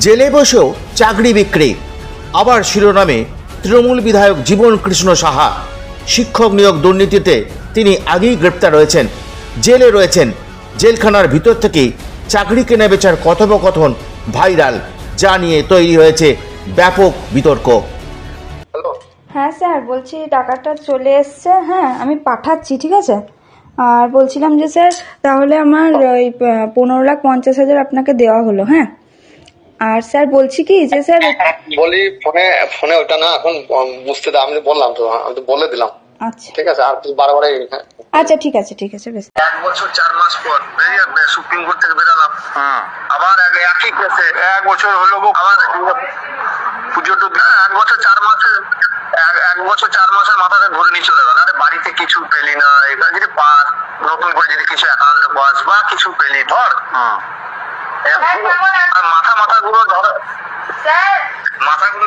জেলে বসেও চাকরি বিক্রি, আবার শিরোনামে তৃণমূল বিধায়ক জীবন কৃষ্ণ সাহা। শিক্ষক নিয়োগ দুর্নীতিতে তিনি আগেই গ্রেপ্তার রয়েছেন, জেলে রয়েছেন। জেলখানার ভিতর থেকে চাকরি কেনা বেচার কথোপকথন ভাইরাল, যা নিয়ে তৈরি হয়েছে ব্যাপক বিতর্ক। হ্যাঁ স্যার, বলছি টাকাটা চলে এসছে। হ্যাঁ, আমি পাঠাচ্ছি, ঠিক আছে। আর বলছিলাম যে স্যার, তাহলে আমার ওই 15,50,000 আপনাকে দেওয়া হলো। হ্যাঁ, আর স্যার বলছি কি যে স্যার বলি ফোনে ওটা না এখন বুঝতে দাও, আমি বললাম তো, আমি তো বলে দিলাম। আচ্ছা ঠিক আছে, আর বারবার আচ্ছা ঠিক আছে বেশ। 1 বছর 4 মাস পর সুপ্রিম কোর্ট থেকে বেরালাম, আবার একই কেসে 1 বছর হলো আবার পুজো তো 1 বছর 4 মাসে 1 বছর 4 মাসের মাথাতে ধরে নিয়ে চলে গেল। আরে বাড়িতে কিছু পেলি না, এখানে যদি পাস নতুন করে যদি কিছু অ্যাকাউন্টে পাস বা কিছু পেলি ধর, মাথাগুলো ধর, মাথাগুলো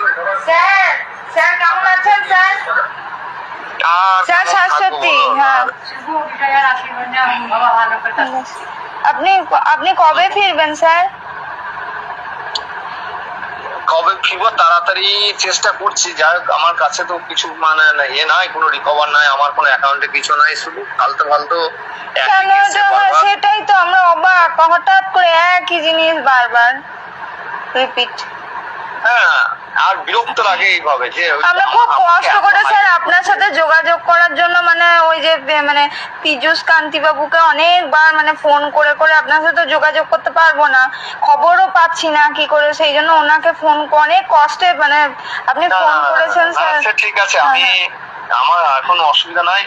স্যার কেমন আছেন স্যার? স্যার সত্যি, হ্যাঁ। আপনি কবে ফিরবেন স্যার? কবে ফিরবো, তাড়াতাড়ি চেষ্টা করছি। যাই হোক, আমার কাছে তো কিছু মানে নাই, কোনো রিকভার নাই, আমার কোনো অ্যাকাউন্টে কিছু নাই, শুধু ফালতু সেটাই তো আমরা অবাক, হঠাৎ করে একই জিনিস বারবার রিপিট। হ্যাঁ, আর বিরক্ত লাগে এইভাবে যে আমরা খুব কষ্ট করে স্যার আপনার সাথে যোগাযোগ করার জন্য, মানে ওই যে মানে পীযূষ কান্তি বাবুকে অনেকবার মানে ফোন করে করে আপনার সাথে যোগাযোগ করতে পারবো না, খবরও পাচ্ছি না কি করে, সেই জন্য ওনাকে ফোন অনেক কষ্টে মানে আপনি ফোন করেছেন স্যার। ঠিক আছে, আমি আমার এখন অসুবিধা নাই,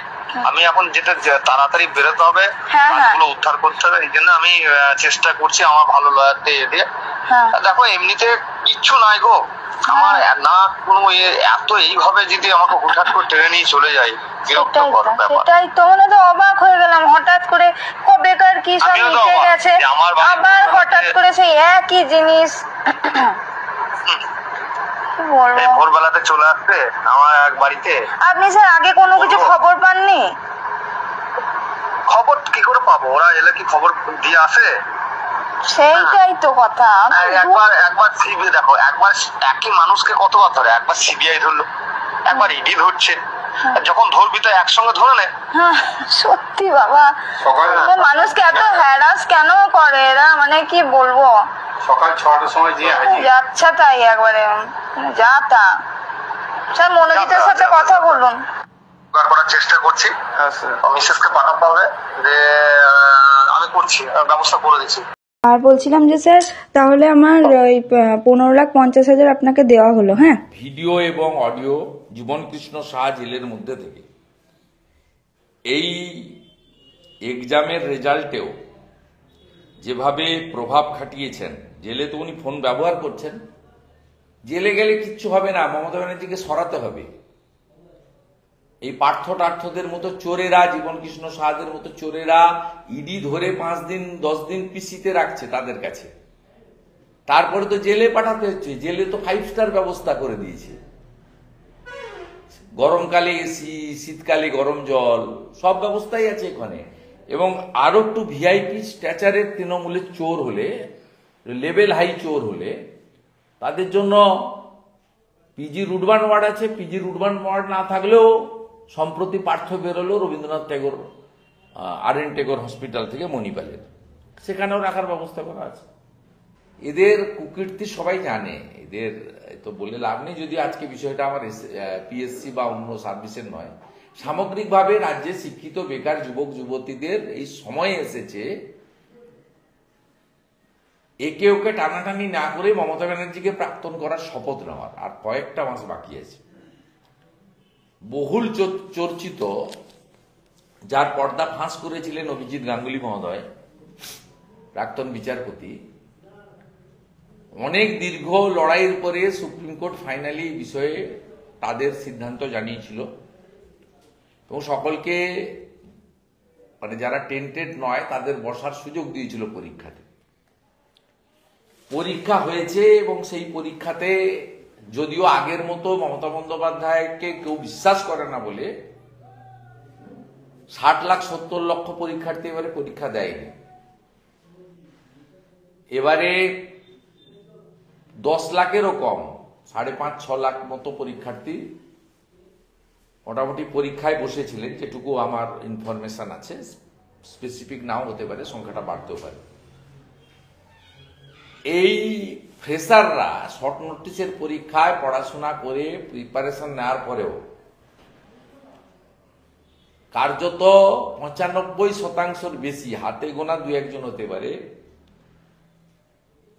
আমি এখন যেটা তাড়াতাড়ি বেরোতে হবে, কাজগুলো উদ্ধার করতে হবে, এই জন্য আমি চেষ্টা করছি আমার ভালো লয়ার দিয়ে। দেখো এমনিতে কিচ্ছু নাই গো, আমার না কোনো এত এইভাবে যদি আমাকে হুটহাট করে টেনে নিয়ে চলে যায়, বিরক্তকর ব্যাপার। সেটাই তো, মানে তো অবাক হয়ে গেলাম, হঠাৎ করে কবেকার কি সব মিটে গেছে, আবার হঠাৎ করে সেই একই জিনিস। ভোরবেলাতে চলে আসছে আমার এক বাড়িতে। আপনি স্যার আগে কোনো কিছু খবর পাননি? খবর কি করে পাবো, ওরা এলে কি খবর দিয়ে আসে? সেইটাই তো কথা। একবার সিবিআই দেখো, একবার একই মানুষকে কতবার ধরে, একবার সিবিআই ধরলো, একবার ইডি ধরছে, যখন ধরবি তো একসঙ্গে ধরে নে। সত্যি বাবা, মানুষকে এত হ্যারাস কেন করে এরা, মানে কি বলবো। সকাল 6টার সময় যে যাচ্ছে তাই একবারে যা তা। স্যার মনোজিতের সাথে কথা বলুন, করার চেষ্টা করছি, মিসেসকে পাঠাতে হবে, যে আমি করছি, ব্যবস্থা করে দিচ্ছি। আর বলছিলাম যে স্যার, তাহলে আমার ওই 15,50,000 আপনাকে দেওয়া হলো। হ্যাঁ, ভিডিও এবং অডিও জীবন কৃষ্ণ সাহা জেলের মধ্যে থেকে এই এক্সামের রেজাল্টেও যেভাবে প্রভাব খাটিয়েছেন, জেলে তো উনি ফোন ব্যবহার করছেন, জেলে গেলে কিচ্ছু হবে না, মমতা ব্যানার্জিকে সরাতে হবে। এই পার্থদের মতো চোরেরা, জীবন কৃষ্ণ সাহাদের মতো চোরেরা ইডি ধরে 5 দিন 10 দিন পিসিতে রাখছে তাদের কাছে, তারপরে তো জেলে পাঠাতে হচ্ছে। জেলে তো 5 স্টার ব্যবস্থা করে দিয়েছে, গরমকালে এসি, শীতকালে গরম জল, সব ব্যবস্থাই আছে এখানে। এবং আরো একটু ভিআইপি স্ট্যাচারের তৃণমূলের চোর হলে, লেভেল হাই চোর হলে, তাদের জন্য পিজি রুটবান ওয়ার্ড আছে। পিজি রুটবান ওয়ার্ড না থাকলেও সম্প্রতি পার্থ বেরোলো রবীন্দ্রনাথ ট্যাগোর RN টেগোর হসপিটাল থেকে মণিপালের, সেখানেও রাখার ব্যবস্থা করা আছে। এদের কুকীর্তি সবাই জানে, এদের তো বলে লাভ নেই। যদি আজকে বিষয়টা আমার পিএসসি বা অন্য সার্ভিসের নয়, সামগ্রিকভাবে রাজ্যে শিক্ষিত বেকার যুবক যুবতীদের এই সময় এসেছে একে ওকে টানাটানি না করে মমতা ব্যানার্জিকে প্রাক্তন করার শপথ নেওয়ার। আর কয়েকটা মাস বাকি আছে। বহুল চর্চিত, যার পর্দা ফাঁস করেছিলেন অভিজিৎ গাঙ্গুলি মহোদয়, প্রাক্তন বিচারপতি, অনেক দীর্ঘ লড়াইয়ের পরে সুপ্রিম কোর্ট ফাইনালি বিষয়ে তাদের সিদ্ধান্ত জানিয়েছিল এবং সকলকে, মানে যারা টেন্টেড নয় তাদের বসার সুযোগ দিয়েছিল পরীক্ষাতে। পরীক্ষা হয়েছে এবং সেই পরীক্ষাতে যদিও আগের মতো মমতা বন্দ্যোপাধ্যায়কে কেউ বিশ্বাস করে না বলে 60,70,00,000 পরীক্ষার্থী এবারে পরীক্ষা দেয়নি। এবারে 10 লাখেরও কম, 5.5-6 লাখ মতো পরীক্ষার্থী মোটামুটি পরীক্ষায় বসেছিলেন, যেটুকু আমার ইনফরমেশন আছে। স্পেসিফিক নাও হতে পারে, সংখ্যাটা বাড়তেও পারে। এই ফ্রেশাররা শর্ট নোটিসের পরীক্ষায় পড়াশোনা করে প্রিপারেশন নেওয়ার পরেও কার্যত 95% বেশি, হাতে গোনা 2-1 হতে পারে,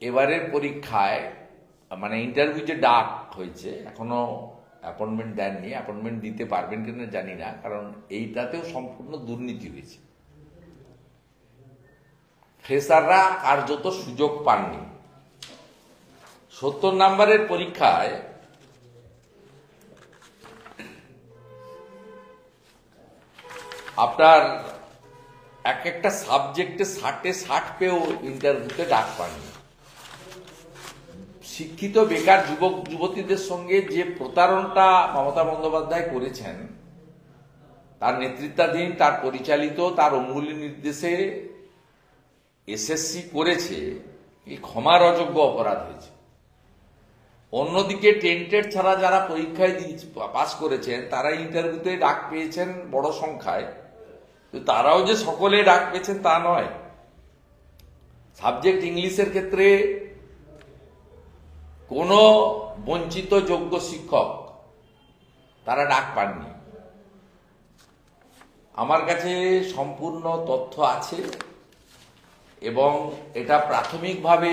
এবারের পরীক্ষায় মানে ইন্টারভিউ যে ডাক হয়েছে, এখনো অ্যাপয়েন্টমেন্ট দেননি, অ্যাপয়েন্টমেন্ট দিতে পারবেন কিনা জানি না, কারণ এইটাতেও সম্পূর্ণ দুর্নীতি হয়েছে। ফ্রেশাররা কার্যত সুযোগ পাননি। 70 নম্বরের পরীক্ষায় আপনার এক একটা সাবজেক্টে 60 পেয়েও ইন্টারভিউতে ডাক পাননি। শিক্ষিত বেকার যুবক যুবতীদের সঙ্গে যে প্রতারণাটা মমতা বন্দ্যোপাধ্যায় করেছেন, তার নেতৃত্বাধীন, তার পরিচালিত, তার অঙ্গুলি নির্দেশে এসএসসি করেছে, এই ক্ষমার অযোগ্য অপরাধ হয়েছে। অন্যদিকে টেন্টেড ছাড়া যারা পরীক্ষায় পাস করেছেন তারা ইন্টারভিউতে ডাক পেয়েছেন বড় সংখ্যায়, তারাও যে সকলে ডাক পেয়েছেন তা নয়। সাবজেক্ট ইংলিশের ক্ষেত্রে কোন বঞ্চিত যোগ্য শিক্ষক তারা ডাক পাননি। আমার কাছে সম্পূর্ণ তথ্য আছে এবং এটা প্রাথমিকভাবে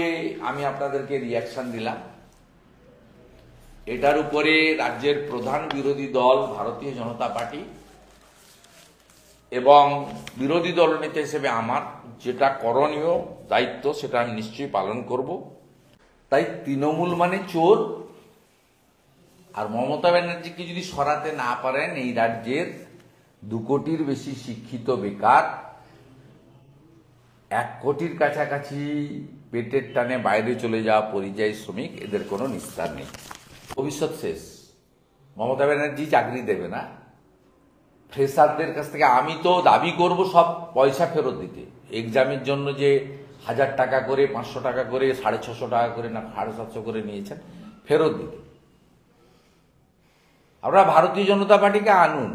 আমি আপনাদেরকে রিয়াকশন দিলাম। এটার উপরে রাজ্যের প্রধান বিরোধী দল ভারতীয় জনতা পার্টি এবং বিরোধী দলনেতা হিসেবে আমার যেটা করণীয় দায়িত্ব সেটা আমি নিশ্চয়ই পালন করব। তাই তৃণমূল মানে চোর, আর মমতা ব্যানার্জিকে যদি সরাতে না পারেন, এই রাজ্যের 2 কোটির বেশি শিক্ষিত বেকার, 1 কোটির কাছাকাছি পেটের টানে বাইরে চলে যাওয়া পরিযায়ী শ্রমিক, এদের কোনো নিস্তার নেই। ভবিষ্যৎ শেষ। মমতা ব্যানার্জি চাকরি দেবে না। ফ্রেশারদের কাছ থেকে আমি তো দাবি করব সব পয়সা ফেরত দিতে। এক্সামের জন্য যে 1000 টাকা করে, 500 টাকা করে, 650 টাকা করে না 750 করে নিয়েছেন, ফেরত দিতে। আপনারা ভারতীয় জনতা পার্টিকে আনুন।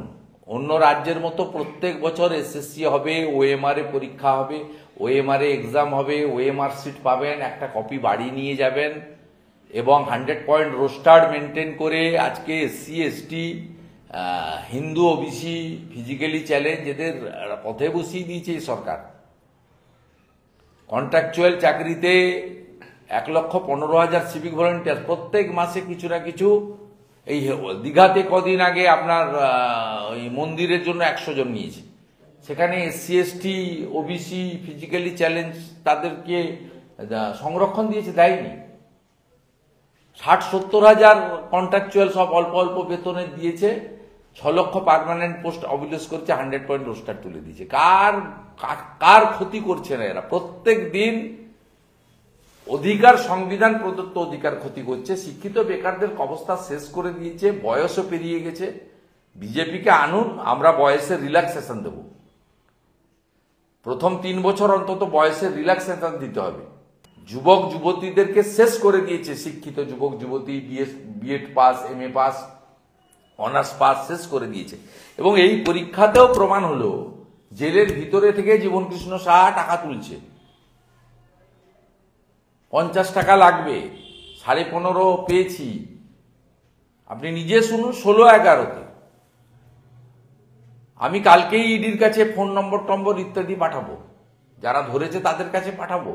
অন্য রাজ্যের মতো প্রত্যেক বছর এসএসসি হবে, ওএমআর এ পরীক্ষা হবে, ওএমআর এ এক্সাম হবে, ওএমআর সিট পাবেন, একটা কপি বাড়ি নিয়ে যাবেন এবং 100 পয়েন্ট রোস্টার মেনটেন করে আজকে SC ST, Hindu OBC, physically challenge এদের পথে বসিয়ে দিয়েছে এই সরকার। কন্ট্রাকচুয়াল চাকরিতে 1,15,000 সিভিক ভলেন্টিয়ার প্রত্যেক মাসে কিছু না কিছু। এই দীঘাতে কদিন আগে আপনার ওই মন্দিরের জন্য 100 জন নিয়েছে, সেখানে SC ST OBC physically challenge তাদেরকে সংরক্ষণ দিয়েছে, দেয়নি। 60-70 হাজার কন্ট্রাকচুয়াল সব অল্প অল্প বেতনে দিয়েছে, 6 লক্ষ পার্মানেন্ট পোস্ট অবিলেস করছে, 100 পয়েন্ট রোস্টার তুলে দিয়েছে। কার ক্ষতি করছে না এরা? প্রত্যেক দিন অধিকার, সংবিধান প্রদত্ত অধিকার ক্ষতি করছে। শিক্ষিত বেকারদের অবস্থা শেষ করে দিয়েছে, বয়সও পেরিয়ে গেছে। বিজেপিকে আনুন, আমরা বয়সের রিল্যাক্সেশন দেব। প্রথম 3 বছর অন্তত বয়সের রিল্যাক্সেশন দিতে হবে। যুবক যুবতীদেরকে শেষ করে দিয়েছে। শিক্ষিত যুবক যুবতী BEd pass, MA pass, honours pass শেষ করে দিয়েছে। এবং এই পরীক্ষাতেও প্রমাণ হলো জেলের ভিতরে থেকে জীবনকৃষ্ণ সাহা টাকা তুলছে। 50 টাকা লাগবে, 15.5 পেয়েছি। আপনি নিজে শুনুন, 16-11-তে। আমি কালকেই ইডির কাছে ফোন নম্বর ইত্যাদি পাঠাবো, যারা ধরেছে তাদের কাছে পাঠাবো।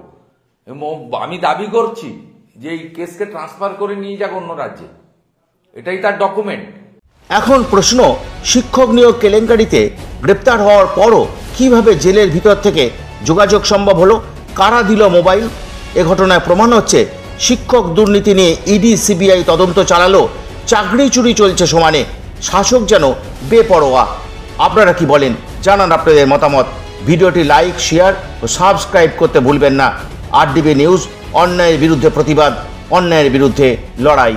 আমি দাবি করছি যে এই কেসকে ট্রান্সফার করে নিয়ে যাক অন্য রাজ্যে, এটাই তার ডকুমেন্ট। এখন প্রশ্ন, শিক্ষক নিয়োগ কেলেঙ্কারিতে গ্রেপ্তার হওয়ার পরও কিভাবে জেলের ভিতর থেকে যোগাযোগ সম্ভব হলো? কারা দিল মোবাইল? এ ঘটনায় প্রমাণ হচ্ছে শিক্ষক দুর্নীতি নিয়ে ইডি সিবিআই তদন্ত চালালো, চাকরি চুরি চলছে সমানে, শাসক যেন বেপরোয়া। আপনারা কি বলেন? জানান আপনাদের মতামত। ভিডিওটি লাইক, শেয়ার ও সাবস্ক্রাইব করতে ভুলবেন না। আরডিবি নিউজ, অন্যায়ের বিরুদ্ধে প্রতিবাদ, অন্যায়ের বিরুদ্ধে লড়াই।